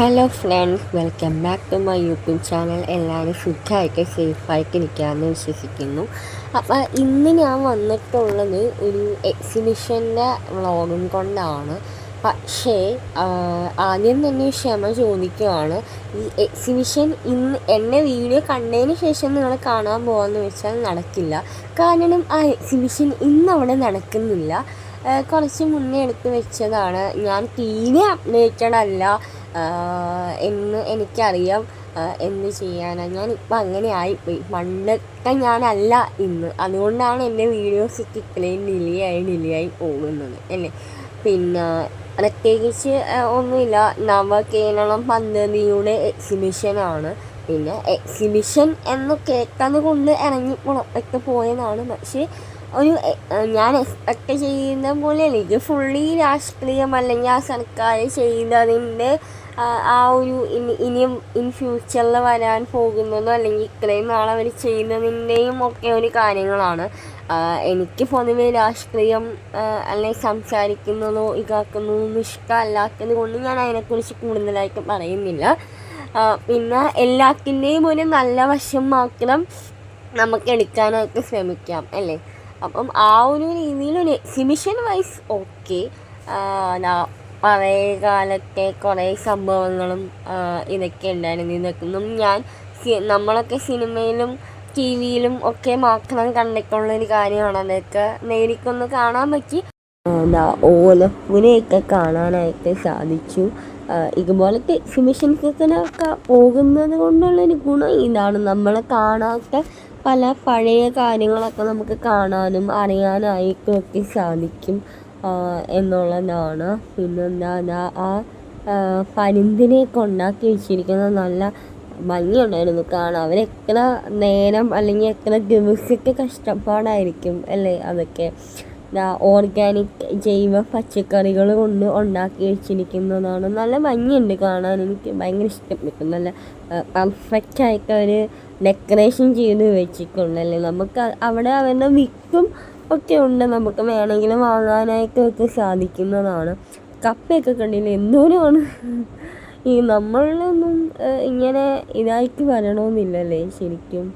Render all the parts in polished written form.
Hello friends, welcome back to my YouTube channel. എല്ലാവരും സുഖമായിട്ട് സേഫായിട്ട് ഇരിക്കാമെന്ന് വിശ്വസിക്കുന്നു. അപ്പോൾ ഇന്ന് ഞാൻ വന്നിട്ടുള്ളത് ഒരു എക്സിബിഷൻ്റെ വ്ളോഗും കൊണ്ടാണ്. പക്ഷേ ആദ്യം തന്നെ ക്ഷമ ചോദിക്കുകയാണ്. ഈ എക്സിബിഷൻ ഇന്ന് എന്നെ വീഡിയോ കണ്ടതിന് ശേഷം നിങ്ങൾ കാണാൻ പോകാമെന്ന് വെച്ചാൽ നടക്കില്ല. കാരണം ആ എക്സിബിഷൻ ഇന്നവിടെ നടക്കുന്നില്ല. കുറച്ച് മുന്നേ എടുത്ത് വെച്ചതാണ്. ഞാൻ തീരെ അപ്ഡേറ്റഡ് അല്ല എന്ന് എനിക്കറിയാം. എന്ത് ചെയ്യാനാണ്, ഞാനിപ്പോൾ അങ്ങനെ ആയിപ്പോയി. പണ്ടത്തെ ഞാനല്ല ഇന്ന്. അതുകൊണ്ടാണ് എൻ്റെ വീഡിയോസൊക്കെ ഇത്രയും ഡിലേ ആയി പോകുന്നത് അല്ലേ. പിന്നെ പ്രത്യേകിച്ച് ഒന്നുമില്ല. നവകേരളം പദ്ധതിയുടെ എക്സിബിഷനാണ്. പിന്നെ എക്സിബിഷൻ എന്ന് കേൾക്കുന്നത് കൊണ്ട് ഇറങ്ങി പുറത്തൊക്കെ പോയതാണ്. പക്ഷേ ഞാൻ എക്സ്പെക്റ്റ് ചെയ്യുന്ന പോലെ എനിക്ക് ഫുള്ളി രാഷ്ട്രീയം അല്ലെങ്കിൽ ആ സർക്കാർ ചെയ്തതിൻ്റെ ആ ഒരു ഇനിയും ഇൻ ഫ്യൂച്ചറിൽ വരാൻ പോകുന്നതോ അല്ലെങ്കിൽ ഇത്രയും നാളെ അവർ ചെയ്യുന്നതിൻ്റെയും ഒക്കെ ഒരു കാര്യങ്ങളാണ്. എനിക്ക് പൊതുവെ രാഷ്ട്രീയം അല്ലെങ്കിൽ സംസാരിക്കുന്നതോ ഇതാക്കുന്നതൊന്നും ഇഷ്ടമല്ലാത്തത് കൊണ്ട് ഞാൻ അതിനെക്കുറിച്ച് കൂടുതലായിട്ട് പറയുന്നില്ല. പിന്നെ എല്ലാത്തിൻ്റെയും ഒരു നല്ല വശം മാത്രം നമുക്ക് എടുക്കാനായിട്ട് ശ്രമിക്കാം അല്ലേ. അപ്പം ആ ഒരു രീതിയിലൊരു എക്സിബിഷൻ വൈസ് ഓക്കെ. പഴയ കാലത്തെ കുറേ സംഭവങ്ങളും ഇതൊക്കെ ഉണ്ടായിരുന്നു. ഇതൊന്നും നമ്മളൊക്കെ സിനിമയിലും ടി വിയിലും ഒക്കെ മാത്രം കണ്ടിട്ടുള്ളൊരു കാര്യമാണ്. അതൊക്കെ നേരിക്കൊന്ന് കാണാൻ പറ്റി. ഓലപ്പുരയൊക്കെ കാണാനായിട്ട് സാധിച്ചു. ഇതുപോലത്തെ എക്സിബിഷൻസിനൊക്കെ പോകുന്നത് കൊണ്ടുള്ളൊരു ഗുണം ഇതാണ്. നമ്മൾ കാണാത്ത പല പഴയ കാര്യങ്ങളൊക്കെ നമുക്ക് കാണാനും അറിയാനായിട്ടും ഒക്കെ സാധിക്കും എന്നുള്ളതാണ്. പിന്നെന്താ, ആ പരുന്തിനെയൊക്കെ ഉണ്ടാക്കി വെച്ചിരിക്കുന്നത് നല്ല ഭംഗിയുണ്ടായിരുന്നു കാണാൻ. അവരെത്ര നേരം അല്ലെങ്കിൽ എത്ര ദിവസത്തെ കഷ്ടപ്പാടായിരിക്കും അല്ലേ അതൊക്കെ. ഓർഗാനിക് ജൈവ പച്ചക്കറികൾ കൊണ്ട് ഉണ്ടാക്കി വെച്ചിരിക്കുന്നതാണ്. നല്ല ഭംഗിയുണ്ട് കാണാൻ. എനിക്ക് ഭയങ്കര ഇഷ്ടപ്പെട്ടു. നല്ല പെർഫെക്റ്റായിട്ട് അവർ ഡെക്കറേഷൻ ചെയ്ത് വെച്ചിട്ടുണ്ടല്ലേ. നമുക്ക് അവിടെ അവരുടെ വിത്തും ഒക്കെ ഉണ്ട്. നമുക്ക് വേണമെങ്കിലും വാങ്ങാനായിട്ടൊക്കെ സാധിക്കുന്നതാണ്. കപ്പയൊക്കെ കണ്ടില്ല, എന്തോരമാണ്. ഈ നമ്മളിലൊന്നും ഇങ്ങനെ ഇതായിട്ട് വരണമെന്നില്ലല്ലേ ശരിക്കും.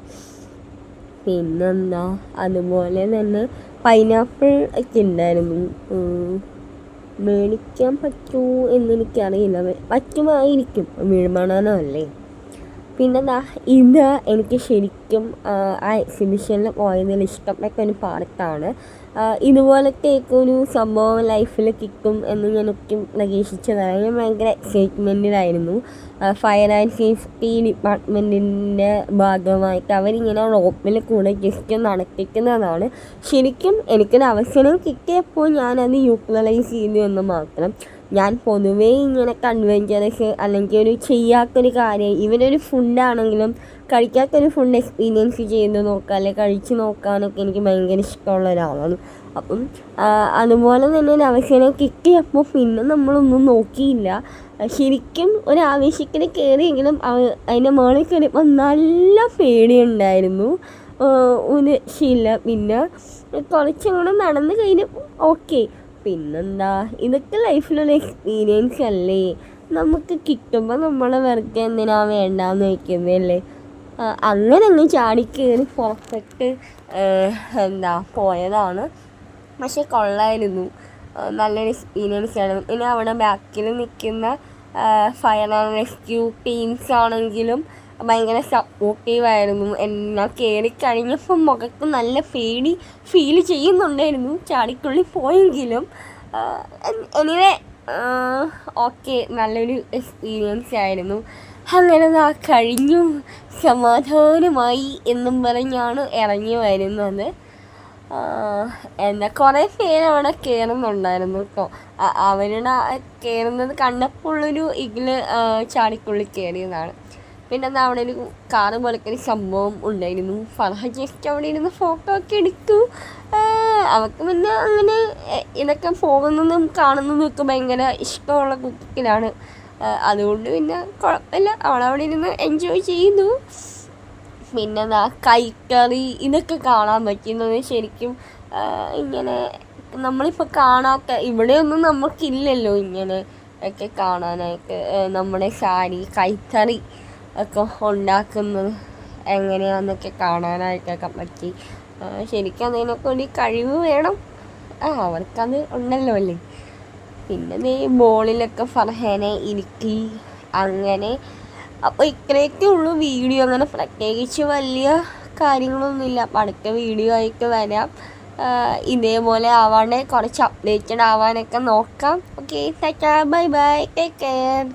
പിന്നെന്താ, അതുപോലെ തന്നെ പൈനാപ്പിൾ ഒക്കെ ഉണ്ടായിരുന്നു. മേടിക്കാൻ പറ്റുമോ എന്നെനിക്കറിയില്ല. പറ്റുമായിരിക്കും, വീഴ്മണമല്ലേ. പിന്നെന്താ, ഇത് എനിക്ക് ശരിക്കും ആ എക്സിബിഷനിൽ പോയതിൽ ഇഷ്ടപ്പെട്ട ഒരു പാർട്ടാണ്. ഇതുപോലത്തെയൊക്കെ ഒരു സംഭവം ലൈഫിൽ കിട്ടും എന്ന് ഞാൻ ഒട്ടും പ്രതീക്ഷിച്ചതാണ്. ഞാൻ ഭയങ്കര എക്സൈറ്റ്മെൻറ്റിലായിരുന്നു. ഫയർ ആൻഡ് സേഫ്റ്റി ഡിപ്പാർട്ട്മെൻറ്റിൻ്റെ ഭാഗമായിട്ട് അവരിങ്ങനെ റോപ്പിൽ കൂടെ ജസ്റ്റ് നടത്തിക്കുന്നതാണ്. ശരിക്കും എനിക്കൊരു അവസരം കിട്ടിയപ്പോൾ ഞാനത് യൂട്ടിലൈസ് ചെയ്തു എന്ന് മാത്രം. ഞാൻ പൊതുവേ ഇങ്ങനെ അഡ്വെഞ്ചറസ് അല്ലെങ്കിൽ ഒരു ചെയ്യാത്തൊരു കാര്യം, ഇവനൊരു ഫുഡാണെങ്കിലും കഴിക്കാത്തൊരു ഫുഡ് എക്സ്പീരിയൻസ് ചെയ്ത് നോക്കുക അല്ലെങ്കിൽ കഴിച്ച് നോക്കാനൊക്കെ എനിക്ക് ഭയങ്കര ഇഷ്ടമുള്ള ഒരാളാണ്. അപ്പം അതുപോലെ തന്നെ ഒരു അവസരം കിട്ടിയപ്പോൾ പിന്നെ നമ്മളൊന്നും നോക്കിയില്ല. ശരിക്കും ഒരു ആവേശത്തിന് കയറിയെങ്കിലും അതിൻ്റെ മുകളിൽ കയറിയപ്പോൾ നല്ല പേടിയുണ്ടായിരുന്നു. ഒരു ശീല. പിന്നെ കുറച്ചുകൂടെ നടന്ന് കഴിഞ്ഞപ്പോൾ ഓക്കെ. പിന്നെന്താ, ഇതൊക്കെ ലൈഫിലൊരു എക്സ്പീരിയൻസ് അല്ലേ. നമുക്ക് കിട്ടുമ്പോൾ നമ്മൾ വെറുതെ എന്തിനാ വേണ്ടാന്ന് വയ്ക്കുന്നതല്ലേ. അങ്ങനെ അങ്ങ് ചാടിക്കയറി പുറപ്പെട്ട് പോയതാണ്. പക്ഷെ കൊള്ളായിരുന്നു, നല്ലൊരു എക്സ്പീരിയൻസ് ആയിരുന്നു. ഇനി അവിടെ ബാക്കിൽ നിൽക്കുന്ന ഫയർ ആൻഡ് റെസ്ക്യൂ ടീംസ് ആണെങ്കിലും ഭയങ്കര സപ്പോർട്ടീവായിരുന്നു. ഞാൻ കയറിക്കഴിഞ്ഞപ്പം മുഖത്ത് നല്ല പേടി ഫീൽ ചെയ്യുന്നുണ്ടായിരുന്നു. ചാടിക്കുള്ളി പോയെങ്കിലും എനിവേ ഓക്കെ, നല്ലൊരു എക്സ്പീരിയൻസ് ആയിരുന്നു. അങ്ങനെ കഴിഞ്ഞു സമാധാനമായി എന്നും പറഞ്ഞാണ് ഇറങ്ങി വരുന്നത്. കുറേ പേര് അവിടെ കയറുന്നുണ്ടായിരുന്നു കേട്ടോ. അവരുടെ കയറുന്നത് കണ്ടപ്പോൾ ഇതിൽ ചാടിക്കുള്ളി കയറിയതാണ്. പിന്നെ അവിടെ ഒരു കാറ് പോലൊക്കെ ഒരു സംഭവം ഉണ്ടായിരുന്നു. ഫർഹാദ് ജസ്റ്റ് അവിടെ ഇരുന്ന് ഫോട്ടോ ഒക്കെ എടുത്തു. അവർക്ക് പിന്നെ അങ്ങനെ ഇതൊക്കെ പോകുന്നതും കാണുന്നതും ഒക്കെ ഭയങ്കര ഇഷ്ടമുള്ള കുട്ടികളാണ്. അതുകൊണ്ട് പിന്നെ കുഴപ്പമില്ല, അവളവിടെ ഇരുന്ന് എൻജോയ് ചെയ്തു. പിന്നെ കൈക്കറി ഇതൊക്കെ കാണാൻ പറ്റുന്നത് ശരിക്കും ഇങ്ങനെ നമ്മളിപ്പോൾ കാണാത്ത ഇവിടെയൊന്നും നമുക്കില്ലല്ലോ ഇങ്ങനെ ഒക്കെ കാണാനായിട്ട് നമ്മുടെ സാരി കൈത്തറി ഒക്കെ ഉണ്ടാക്കുന്നത് എങ്ങനെയാണെന്നൊക്കെ കാണാനായിട്ടൊക്കെ പറ്റി. ശരിക്കും അതിനൊക്കെ ഒരു കഴിവ് വേണം. അവർക്കത് ഉണ്ടല്ലോ അല്ലേ. പിന്നെ നീ ബോളിലൊക്കെ ഫർഹാനെ ഇരുത്തി അങ്ങനെ. അപ്പോൾ ഇത്രയൊക്കെ ഉള്ളൂ വീഡിയോ. അങ്ങനെ പ്രത്യേകിച്ച് വലിയ കാര്യങ്ങളൊന്നുമില്ല. അപ്പം അടുത്ത വീഡിയോ ആയിട്ട് വരാം. ഇതേപോലെ ആവാണ്ട് കുറച്ച് അപ്ഡേറ്റഡ് ആവാനൊക്കെ നോക്കാം. Okay, Tata, bye bye, take care.